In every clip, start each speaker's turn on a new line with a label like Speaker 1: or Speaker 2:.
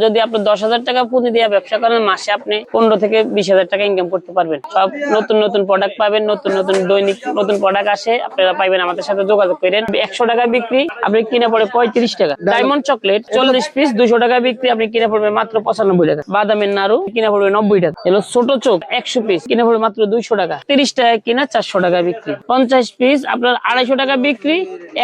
Speaker 1: যদি আপনি 10,000 টাকা পুঁজি দিয়ে ব্যবসা করেন, মাসে আপনি 15 থেকে 20,000 টাকা ইনকাম করতে পারবেন। সব নতুন নতুন প্রোডাক্ট পাবেন, নতুন নতুন দৈনিক নতুন প্রোডাক্ট আসে, আপনারা পাইবেন। আমাদের সাথে যোগাযোগ করেন। 100 টাকা বিক্রি, আপনি কিনে পড়ে 35 টাকা। ডায়মন্ড চকলেট 40 পিস 200 টাকা বিক্রি, আপনি কিনে পড়বে মাত্র 95 টাকা। বাদামের নাড়ু কিনে পড়বে 90 টাকা। এলো ছোট চোখ 100 পিস কিনে পড়বে মাত্র 200 টাকা। 30 টাকা কিনা 400 টাকা বিক্রি। 50 পিস আপনার 250 টাকা বিক্রি,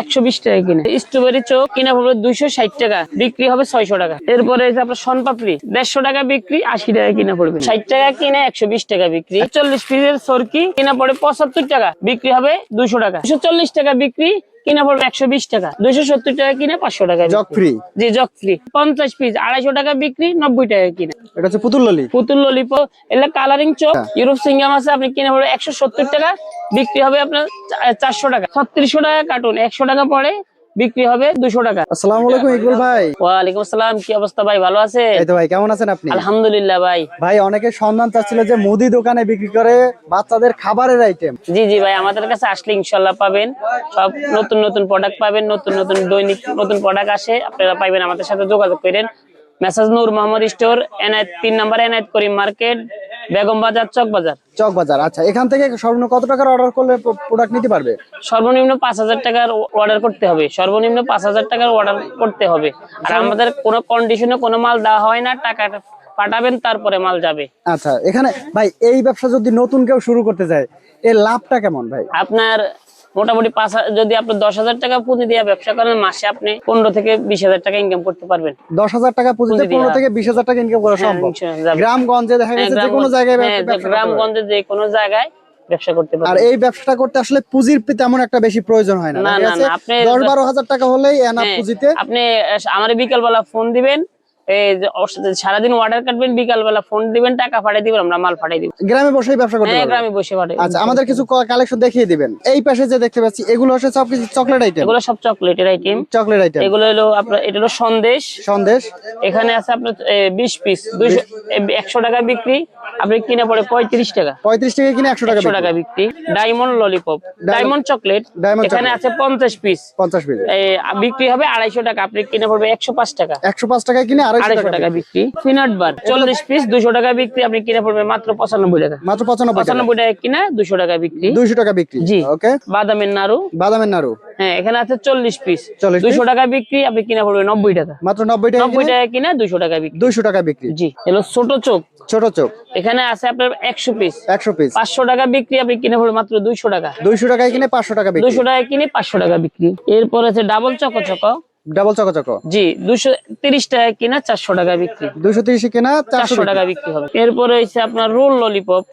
Speaker 1: 120 টাকা কিনে। স্ট্রবেরি চোখ কিনে পড়বে 260 টাকা, বিক্রি হবে 600 টাকা। এরপরে আপনার শনপাপড়ি 150 টাকা বিক্রি, 80 টাকা কিনা পড়বে। 60 টাকা কিনে 120 টাকা বিক্রি। 40 পিসের সরকি কিনা পড়ে 75 টাকা, বিক্রি হবে 200 টাকা। 240 টাকা বিক্রি, কিনা পড়বে 120 টাকা। 270 টাকা কিনে 500 টাকা
Speaker 2: জগ ফ্রি।
Speaker 1: জি, জগ ফ্রি। 50 পিস 250 টাকা বিক্রি, 90 টাকা কিনা।
Speaker 2: এটা হচ্ছে পুতুল ললি।
Speaker 1: পুতুল ললিপপ এলা কালারিং চোখ ইউরোপ সিঙ্গাম আছে, আপনি কিনে পড়বে 170 টাকা, বিক্রি হবে আপনার 400 টাকা। 3600 টাকা কার্টুন, 100 টাকা পড়ে, বিক্রি হবে 200 টাকা।
Speaker 2: আসসালামু আলাইকুম ইকবাল ভাই।
Speaker 1: ওয়ালাইকুম আসসালাম, কি অবস্থা ভাই, ভালো আছেন?
Speaker 2: এই তো ভাই, কেমন আছেন আপনি?
Speaker 1: আলহামদুলিল্লাহ ভাই।
Speaker 2: ভাই অনেকে সন্ধান চাচ্ছিল যে মুদি দোকানে বিক্রি করে বাচ্চাদের খাবারের আইটেম।
Speaker 1: জি জি ভাই, আমাদের কাছে আসলে ইনশাল্লাহ পাবেন। সব নতুন নতুন প্রোডাক্ট পাবেন, নতুন নতুন দৈনিক নতুন প্রোডাক্ট আসে, আপনারা পাইবেন। আমাদের সাথে যোগাযোগ করেন। মেসাজ নূর মোহাম্মদ স্টোর, এনায়েত 3 নম্বর এনায়েত করিম মার্কেট, বেগম বাজার, চক বাজার।
Speaker 2: চক বাজার। আচ্ছা, এখান থেকে সর্বনিম্ন কত টাকার অর্ডার করলে প্রোডাক্ট নিতে পারবে?
Speaker 1: সর্বনিম্ন 5,000 টাকার অর্ডার করতে হবে। সর্বনিম্ন 5,000 টাকার অর্ডার করতে হবে। আর আমাদের কোনো কন্ডিশনে কোনো মাল দেওয়া হয় না, টাকা পাঠাবেন তারপরে মাল যাবে।
Speaker 2: আচ্ছা, এখানে ভাই এই ব্যবসা যদি নতুন কেউ শুরু করতে চায়, এর লাভটা কেমন ভাই?
Speaker 1: আপনার মোটামুটি যদি আপনি 10,000 টাকা পুঁজি দিয়ে ব্যবসা করেন, মাসে আপনি 15 থেকে 20,000 টাকা ইনকাম করতে পারবেন।
Speaker 2: 10,000 টাকা পুঁজিতে 15 থেকে 20,000 টাকা ইনকাম করা সম্ভব। গ্রামগঞ্জে দেখা গেছে যে কোনো জায়গায়
Speaker 1: গ্রামগঞ্জে যে কোনো জায়গায় ব্যবসা করতে পারবেন।
Speaker 2: আর এই ব্যবসাটা করতে আসলে পুঁজির তেমন একটা বেশি প্রয়োজন হয় না।
Speaker 1: না না না, আপনি
Speaker 2: 10-12,000 টাকা হলেই এনাফ পুঁজিতে।
Speaker 1: আপনি আমার বিকালবেলা ফোন দিবেন, এই যে সারাদিন অর্ডার কাটবেন, বিকালবেলা ফোন দিবেন, টাকা পাঠিয়ে দিবেন, আমরা মাল পাঠিয়ে দিব।
Speaker 2: গ্রামে বসেই ব্যবসা করতে পারবেন?
Speaker 1: গ্রামে বসে পাঠিয়ে।
Speaker 2: আচ্ছা, আমাদের কিছু কালেকশন দেখিয়ে দিবেন। এই পাশে যে দেখতে পাচ্ছি এগুলো হচ্ছে সব কিছু চকলেট আইটেম।
Speaker 1: এগুলো সব চকলেটের আইটেম।
Speaker 2: Chocolate item.
Speaker 1: এগুলো হলো আপনার, এটা হলো সন্দেশ।
Speaker 2: সন্দেশ
Speaker 1: এখানে আছে আপনার 20 পিস 100 টাকা বিক্রি, আপনি কিনে পড়ে 35 টাকা।
Speaker 2: 35 টাকা কিনে 100
Speaker 1: টাকা বিক্রি। ডায়মন্ড ললিপপ, ডায়মন্ড চকলেট এখানে আছে 50 পিস।
Speaker 2: 50 পিস
Speaker 1: বিক্রি হবে 250 টাকা, আপনি কিনে পড়বে 105 টাকা।
Speaker 2: 105 টাকায় কিনে
Speaker 1: 250 টাকা বিক্রি। পিনাট বার 40 পিস 200 টাকা বিক্রি, আপনি কিনে পড়বে মাত্র 95 টাকা।
Speaker 2: মাত্র 95
Speaker 1: টাকা কিনা 200 টাকা বিক্রি।
Speaker 2: 200 টাকা বিক্রি।
Speaker 1: জি,
Speaker 2: ওকে।
Speaker 1: বাদামের নাড়ু।
Speaker 2: বাদামের নাড়ু
Speaker 1: এখানে আছে 40 পিস 200 টাকা বিক্রি, আপনি কিনে পড়বে 90 টাকা।
Speaker 2: মাত্র 90 টাকা
Speaker 1: কিনা 200 টাকা বিক্রি।
Speaker 2: 200 টাকা বিক্রি।
Speaker 1: জি, এলো ছোট চোখ।
Speaker 2: ছোট চোখ
Speaker 1: এখানে আছে আপনার 100 পিস
Speaker 2: 100 পিস
Speaker 1: 500 টাকা বিক্রি, আপনি কিনে পড়বে মাত্র 200 টাকা।
Speaker 2: 200 টাকায় কিনে 500 টাকা বিক্রি।
Speaker 1: 200 টাকা কিনে 500 টাকা বিক্রি। এরপর আছে ডাবল চকো।
Speaker 2: Double choco.
Speaker 1: জি, 230 টাকা কিনা 400 টাকা বিক্রি।
Speaker 2: 230 কিনা
Speaker 1: 400 টাকা বিক্রি হবে। এরপরে হচ্ছে আপনার রোল ললিপপ।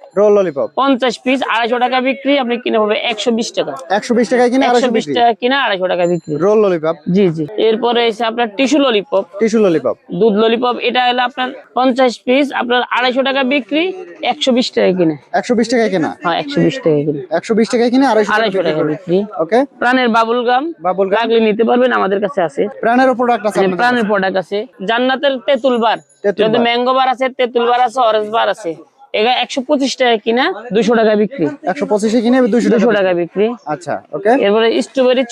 Speaker 1: 50 পিস 250 টাকা বিক্রি, আপনি কিনে পড়বে 120 টাকা।
Speaker 2: 120 টাকায় কিনে
Speaker 1: 120 টাকা কিনা 250 টাকা বিক্রি।
Speaker 2: Roll lollipop.
Speaker 1: জি জি। এরপরে হচ্ছে আপনার টিস্যু ললিপপ। দুধ ললিপপ, এটা হলো আপনার 50 পিস আপনার 250 টাকা বিক্রি, 120 টাকা কিনে।
Speaker 2: 120 টাকায় কিনা?
Speaker 1: হ্যাঁ, 120 টাকা কিনে।
Speaker 2: 120 টাকায় কিনে
Speaker 1: 250 টাকা বিক্রি।
Speaker 2: ওকে।
Speaker 1: প্রাণের বাবুল গাম লাগলে নিতে পারবেন, আমাদের কাছে আছে।
Speaker 2: প্রাণের প্রোডাক্ট আছে।
Speaker 1: প্রাণের প্রোডাক্ট আছে। জান্নাতের তেঁতুল বার, যদি ম্যাঙ্গো বার আছে, তেঁতুল বার আছে, অরেঞ্জ বার আছে। এগুলা 125 টাকা কিনা 200 টাকা বিক্রি।
Speaker 2: 125 কিনে 200 টাকা
Speaker 1: বিক্রি।
Speaker 2: আচ্ছা, ওকে।
Speaker 1: এরপরে স্ট্রবেরি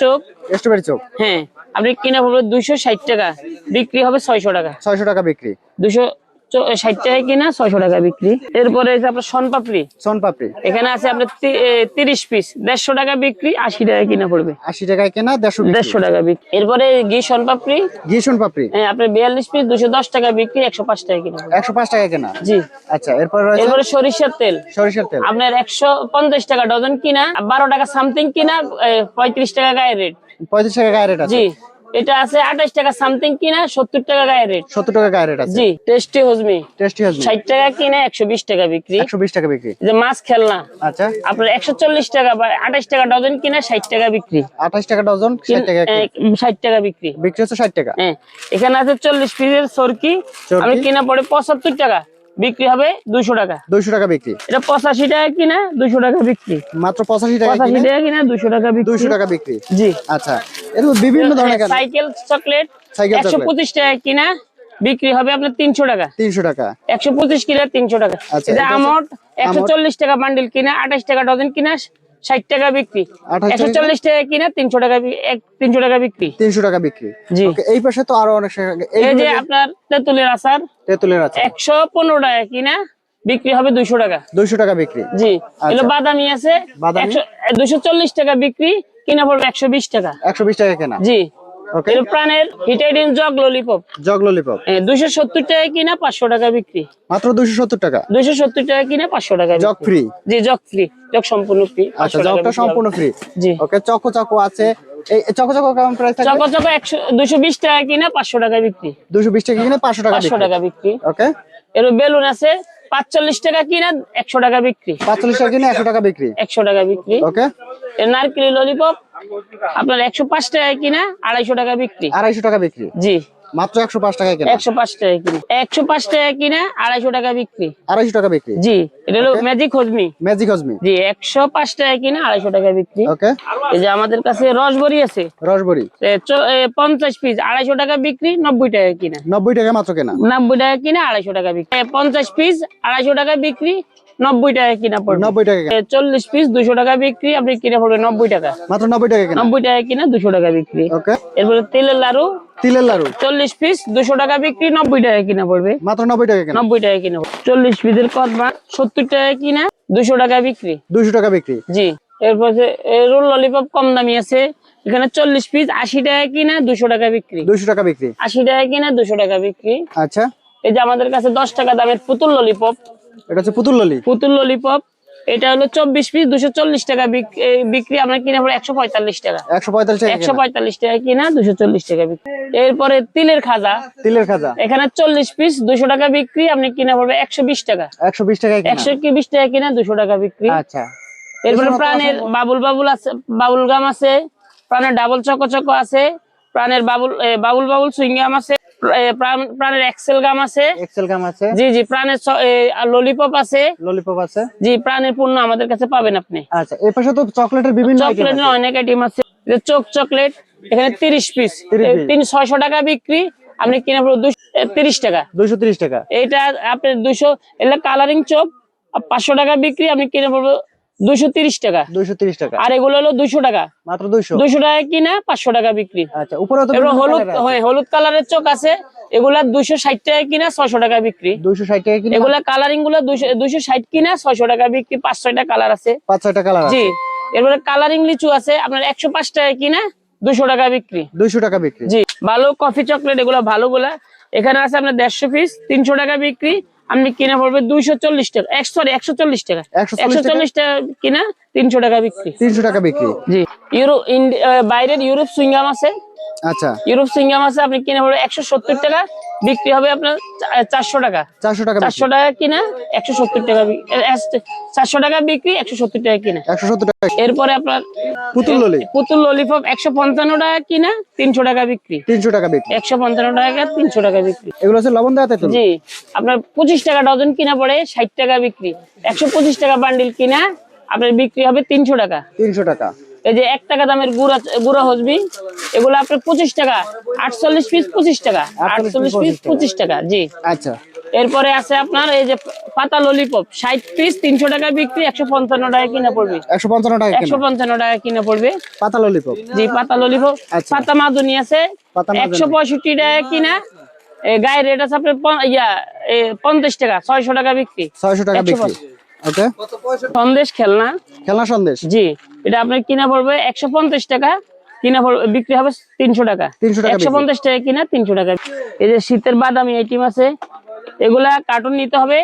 Speaker 1: চোখ। হ্যাঁ, আপনি কিনা পড়বে 260 টাকা, বিক্রি হবে 600 টাকা।
Speaker 2: 600 টাকা বিক্রি।
Speaker 1: 260 টাকা কিনা 600 টাকা বিক্রি। এরপরে আপনার শনপাপড়ি। এখানে আছে আপনার 30 পিস 150 টাকা বিক্রি, 80 টাকা কিনা পড়বে।
Speaker 2: 80 টাকায় কেনা,
Speaker 1: 150 টাকা বিক্রি। এরপরে ঘি শনপাপড়ি। হ্যাঁ, আপনার 42 পিস 210 টাকা বিক্রি, 105 টাকা কিনা।
Speaker 2: 105 টাকা কেনা।
Speaker 1: জি।
Speaker 2: আচ্ছা,
Speaker 1: এরপরে সরিষার তেল। আপনার 150 টাকা ডজন কিনা, 12 টাকা সামথিং কিনা, 35 টাকা গায়ে রেট।
Speaker 2: 35 টাকা গায়ে রেট আছে।
Speaker 1: জি। এটা আছে 28 টাকা সামথিং কিনা, 70 টাকা গায়ে রেট।
Speaker 2: 70 টাকা গায়ে রেট আছে।
Speaker 1: জি। টেস্টি হজমি 60 টাকা কিনা, 120 টাকা বিক্রি।
Speaker 2: 120 টাকা বিক্রি।
Speaker 1: যে মাছ খেলনা।
Speaker 2: আচ্ছা।
Speaker 1: আপনার 140 টাকা বা 28 টাকা ডজন কিনা, 60 টাকা বিক্রি।
Speaker 2: 28 টাকা ডজন, 60 টাকা
Speaker 1: 60 টাকা বিক্রি।
Speaker 2: বিক্রি হচ্ছে 60 টাকা।
Speaker 1: হ্যাঁ, এখানে আছে 40 পিসের সরকি, আমি কিনা পড়ে 75 টাকা, বিক্রি হবে 200 টাকা।
Speaker 2: 200 টাকা বিক্রি।
Speaker 1: এটা 85 টাকা কিনা 200 টাকা বিক্রি।
Speaker 2: মাত্র 85 টাকা
Speaker 1: কিনা 200 টাকা বিক্রি।
Speaker 2: 200 টাকা বিক্রি।
Speaker 1: জি।
Speaker 2: আচ্ছা, এর বিভিন্ন ধরনের
Speaker 1: সাইকেল চকলেট 125 টাকা কিনা, বিক্রি হবে আপনার 300 টাকা।
Speaker 2: 300 টাকা।
Speaker 1: 125 কিনা 300 টাকা। এটা আমট 140 টাকা বান্ডিল কিনা, 28 টাকা ডজন কিনা, 60 টাকা বিক্রি,
Speaker 2: 28 টাকা
Speaker 1: 140 টাকা কিনা, 300 টাকা 300 টাকা বিক্রি।
Speaker 2: 300 টাকা বিক্রি।
Speaker 1: জি।
Speaker 2: ওকে, এই পাশে তো আরো অনেক
Speaker 1: এই যে আপনার তেঁতুলের আচার,
Speaker 2: তেঁতুলের আছে
Speaker 1: 115 টাকা কিনা, বিক্রি হবে 200 টাকা।
Speaker 2: 200 টাকা বিক্রি।
Speaker 1: জি।
Speaker 2: আচ্ছা।
Speaker 1: এলো বাদামি আছে,
Speaker 2: বাদামি?
Speaker 1: 240 টাকা বিক্রি, কিনা পড়বে 120 টাকা।
Speaker 2: 120 টাকা কেনা।
Speaker 1: জি।
Speaker 2: ওকে,
Speaker 1: এর প্রাণের হিটাইডিন জগ ললিপপ,
Speaker 2: জগ ললিপপ
Speaker 1: 270 টাকা কিনা, 500 টাকা বিক্রি।
Speaker 2: মাত্র 270 টাকা।
Speaker 1: 270 টাকা কিনা, 500 টাকা
Speaker 2: জগ
Speaker 1: বিক্রি।
Speaker 2: ফ্রি?
Speaker 1: জি, জগ ফ্রি, জগ সম্পূর্ণ ফ্রি।
Speaker 2: আচ্ছা, জগটা সম্পূর্ণ ফ্রি।
Speaker 1: জি।
Speaker 2: ওকে, চকো চকো আছে, এই চকো চকো কেমন প্রাইস থাকবে?
Speaker 1: চকো চকো 220 টাকা কিনা, 500 টাকা বিক্রি।
Speaker 2: 220 টাকা কিনে 500 টাকা
Speaker 1: 500 টাকা বিক্রি।
Speaker 2: ওকে,
Speaker 1: এর বেলুন আছে 45 টাকা কিনা, 100 টাকা বিক্রি।
Speaker 2: 45 টাকা কিনে 100 টাকা বিক্রি।
Speaker 1: 100 টাকা বিক্রি।
Speaker 2: ওকে,
Speaker 1: এর নারকেল ললিপপ আপনার 105 টাকা কিনা, 250 টাকা বিক্রি।
Speaker 2: 250 টাকা বিক্রি।
Speaker 1: জি।
Speaker 2: মাত্র 105 টাকা কেনা।
Speaker 1: 105 টাকা কিনা, 105 টাকা কিনা, 250 টাকা বিক্রি।
Speaker 2: 250 টাকা বিক্রি।
Speaker 1: জি। এটা হলো
Speaker 2: Okay.
Speaker 1: ম্যাজিক হজমি।
Speaker 2: ম্যাজিক হজমি।
Speaker 1: জি, 105 টাকা কিনা, 250 টাকা বিক্রি।
Speaker 2: ওকে,
Speaker 1: এই যে আমাদের কাছে রসবরি আছে,
Speaker 2: রসবরি
Speaker 1: 50 পিস, 250 টাকা বিক্রি, 90 টাকা কিনা।
Speaker 2: 90 টাকা মাত্র কেনা।
Speaker 1: 90 টাকা কিনা, 250 টাকা বিক্রি। 50 পিস, 250 টাকা বিক্রি, 90 টাকা কিনা পড়বে।
Speaker 2: 90 টাকা কেনা।
Speaker 1: 40 পিস, 200 টাকা বিক্রি, আপনি কিনা পড়বে 90 টাকা।
Speaker 2: মাত্র 90 টাকা কেনা।
Speaker 1: 90 টাকা কিনা, 200 টাকা বিক্রি।
Speaker 2: ওকে,
Speaker 1: এরপরে তেলের লাড়ু,
Speaker 2: তিলের লাড়ু
Speaker 1: 40 পিস, 200 টাকা বিক্রি, 90 টাকা কিনা পড়বে।
Speaker 2: মাত্র 90 টাকা কেনা।
Speaker 1: 90 টাকা কিনা পড়বে। 40 পিসের কদমা 70 টাকা কিনা, 200 টাকা বিক্রি।
Speaker 2: 200 টাকা বিক্রি।
Speaker 1: জি। এরপরে রোল ললিপপ কম দামি আছে, এখানে 40 পিস, 80 টাকা কিনা, 200 টাকা বিক্রি।
Speaker 2: 200 টাকা বিক্রি।
Speaker 1: 80 টাকা কিনা, 200 টাকা বিক্রি।
Speaker 2: আচ্ছা,
Speaker 1: এই যে আমাদের কাছে 10 টাকা দামের পুতুল ললিপপ,
Speaker 2: এটা হচ্ছে পুতুল ললি।
Speaker 1: পুতুল ললিপপ, এটা হলো 24 পিস, 240 টাকা বিক্রি, আমরা কিনা পড়ে 145 টাকা।
Speaker 2: 145 টাকা কেনা।
Speaker 1: 145 টাকা কিনা, 240 টাকা বিক্রি। এরপরে তিলের খাজা,
Speaker 2: তিলের খাজা
Speaker 1: এখানে 40 পিস, 200 টাকা বিক্রি, আপনি কিনা পড়বে 120 টাকা।
Speaker 2: 120 টাকা কেনা।
Speaker 1: 120 টাকা কিনা, 200 টাকা বিক্রি।
Speaker 2: আচ্ছা,
Speaker 1: এরপরে প্রাণের বাবুল আছে, বাবুল গাম আছে, প্রাণের ডাবল চকো চকো আছে, প্রাণের বাবুল সুইংগাম আছে, প্রাণের এক্সেল গাম আছে।
Speaker 2: এক্সেল গাম আছে।
Speaker 1: জি জি। প্রাণের ললিপপ আছে।
Speaker 2: ললিপপ আছে।
Speaker 1: জি, প্রাণের পণ্য আমাদের কাছে পাবেন আপনি।
Speaker 2: আচ্ছা, এই পাশে তো চকলেটের বিভিন্ন আইটেম
Speaker 1: চকলেট
Speaker 2: আছে।
Speaker 1: অনেক আইটেম আছে। চোখ চকলেট এখানে 30 পিস, 600 টাকা বিক্রি, আপনি কিনা পড়বে 230 টাকা।
Speaker 2: 230 টাকা।
Speaker 1: এইটা আপনার 200, এটা কালারিং চোখ, 500 টাকা বিক্রি, আপনি কিনে পড়বে 230 টাকা।
Speaker 2: 230 টাকা।
Speaker 1: আর এগুলো হলো 200 টাকা।
Speaker 2: মাত্র 200।
Speaker 1: 200 টাকা কিনা, 500 টাকা বিক্রি।
Speaker 2: আচ্ছা, উপরে তো
Speaker 1: এবার
Speaker 2: বিভিন্ন
Speaker 1: হলুদ,
Speaker 2: colour আছে।
Speaker 1: হলুদ কালারের চোখ আছে, এগুলা 260 টাকা কিনা, 600 টাকা বিক্রি।
Speaker 2: 260 টাকা কিনা।
Speaker 1: এগুলা কালারিং গুলো 260 কিনা, 600 টাকা বিক্রি। 5-6টা কালার আছে।
Speaker 2: 5-6টা কালার আছে।
Speaker 1: জি। এরপরে কালারিং লিচু আছে আপনার 105 টাকা কিনা, 200 টাকা বিক্রি।
Speaker 2: 200 টাকা বিক্রি।
Speaker 1: জি। ভালো কফি চকলেট, এগুলো ভালো গুলা এখানে আছে আপনার 150 পিস, 300 টাকা বিক্রি, আপনি কিনা পড়বে 240 টাকা। 140 টাকা। 140 টাকা কিনা, 300 টাকা বিক্রি।
Speaker 2: 300 টাকা বিক্রি।
Speaker 1: জি। বাইরের ইউরোপ সুইংগাম আছে,
Speaker 2: আচ্ছা,
Speaker 1: ইউরোপ সিঙ্গাম আছে, আপনি কিনে পড়বে 170 টাকা, বিক্রি হবে আপনার 400 টাকা।
Speaker 2: 400 টাকা।
Speaker 1: 400 টাকা কিনা, 170 টাকা 400 টাকা বিক্রি, 170 টাকা কিনা।
Speaker 2: 170 টাকা।
Speaker 1: এরপরে আপনার
Speaker 2: পুতুল ললি,
Speaker 1: পুতুল ললিপপ 155 টাকা কিনা, 300 টাকা বিক্রি।
Speaker 2: 300 টাকা বিক্রি।
Speaker 1: 155 টাকা, 300 টাকা বিক্রি।
Speaker 2: এগুলো হচ্ছে লবণ দেওয়া তেঁতুল।
Speaker 1: জি। আপনার 25 টাকা ডজন কিনা পড়ে 60 টাকা বিক্রি, 125 টাকা বান্ডিল কিনা, আপনার বিক্রি হবে 300 টাকা।
Speaker 2: 300 টাকা।
Speaker 1: এই যে 1 টাকা দামের গুঁড়া হসবি, এগুলো আপনার 25 টাকা, 48 পিস 25 টাকা, 48 পিস 25 টাকা। জি।
Speaker 2: আচ্ছা,
Speaker 1: এরপরে আছে আপনার এই যে পাতা ললিপপ 60 পিস, 300 টাকা বিক্রি, 155 টাকা কিনা পড়বে।
Speaker 2: 155 টাকা কেনা।
Speaker 1: 155 টাকা কিনা পড়বে।
Speaker 2: পাতা ললিপপ।
Speaker 1: জি, পাতা ললিপপ।
Speaker 2: আচ্ছা।
Speaker 1: পাতা মাদুনি আছে
Speaker 2: পাতা মাদুনি।
Speaker 1: 165 টাকা কিনা, গায়ের রেট আছে আপনার 50 টাকা, 600 টাকা বিক্রি।
Speaker 2: 600 টাকা বিক্রি। ওকে,
Speaker 1: সন্দেশ খেলনা,
Speaker 2: খেলনা সন্দেশ।
Speaker 1: জি, এটা আপনার কিনা পড়বে 150 টাকা, কিনা বিক্রি হবে 300 টাকা।
Speaker 2: 300 টাকা
Speaker 1: 150 টাকা কিনা, 300 টাকা। এই যে শীতের বাদামি আইটেম আছে, এগুলা কার্টুন নিতে হবে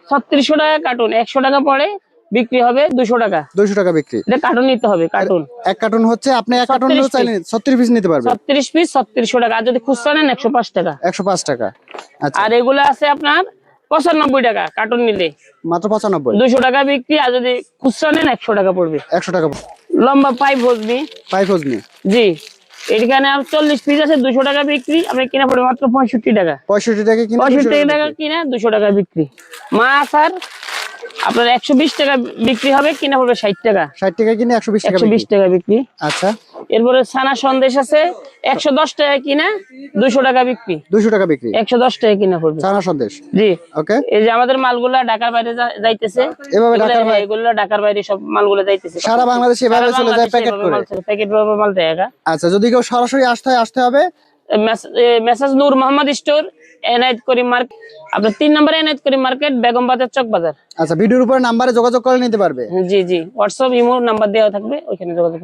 Speaker 1: 3600 টাকা কার্টুন, 100 টাকা পড়ে, বিক্রি হবে 200 টাকা।
Speaker 2: 200 টাকা বিক্রি।
Speaker 1: এটা কার্টুন নিতে হবে, কার্টুন।
Speaker 2: এক কার্টুন হচ্ছে আপনি এক কার্টুন
Speaker 1: 36
Speaker 2: চাইলে 36 পিস নিতে পারবেন।
Speaker 1: 36 পিস 3600 টাকা, আর যদি খুচরা নেন 105 টাকা।
Speaker 2: 105 টাকা। আচ্ছা,
Speaker 1: আর এগুলা আছে আপনার 95 টাকা কার্টুন নিলে,
Speaker 2: মাত্র 95।
Speaker 1: 200 টাকা বিক্রি, আর যদি খুচরা নেন 100 টাকা পড়বে।
Speaker 2: 100 টাকা।
Speaker 1: লম্বা পাইপ হসবি,
Speaker 2: পাইপ হজমি।
Speaker 1: জি, এখানে 40 পিস আছে, 200 টাকা বিক্রি, আপনি কিনা পড়বে মাত্র 65 টাকা।
Speaker 2: 65 টাকা কিনা,
Speaker 1: 65 টাকা কিনা, 200 টাকা বিক্রি। মা আসার আপনার 120 টাকা বিক্রি হবে, কিনা পড়বে 60 টাকা।
Speaker 2: 60 টাকা কিনে 120 টাকা
Speaker 1: 120 টাকা বিক্রি।
Speaker 2: আচ্ছা,
Speaker 1: এরপরে ছানা সন্দেশ আছে 110 টাকা কিনা 200 টাকা বিক্রি।
Speaker 2: 200 টাকা বিক্রি
Speaker 1: 110 টাকা কিনা পড়বে
Speaker 2: ছানা সন্দেশ।
Speaker 1: জি।
Speaker 2: ওকে,
Speaker 1: এই যে আমাদের মালগুলা ঢাকার বাইরে যাইতেছে,
Speaker 2: এভাবে ঢাকার বাইরে
Speaker 1: এগুলো ঢাকার বাইরে সব মালগুলো যাইতেছে,
Speaker 2: সারা বাংলাদেশে এভাবে চলে যায় প্যাকেট করে।
Speaker 1: প্যাকেট ভাবে মাল দেয়।
Speaker 2: আচ্ছা, যদি কেউ সরাসরি আসতে হবে।
Speaker 1: মেসাজ নূর মোহাম্মদ স্টোর, এনায়েত করিম মার্কেট, আপনার 3 নম্বরে এনায়েত করিম মার্কেট, বেগম বাজার, চক বাজার।
Speaker 2: আচ্ছা, ভিডিওর উপরে নাম্বারে যোগাযোগ করে নিতে পারবে।
Speaker 1: জি জি, হোয়াটসঅ্যাপ ইমো নাম্বার দেওয়া থাকবে, ওইখানে যোগাযোগ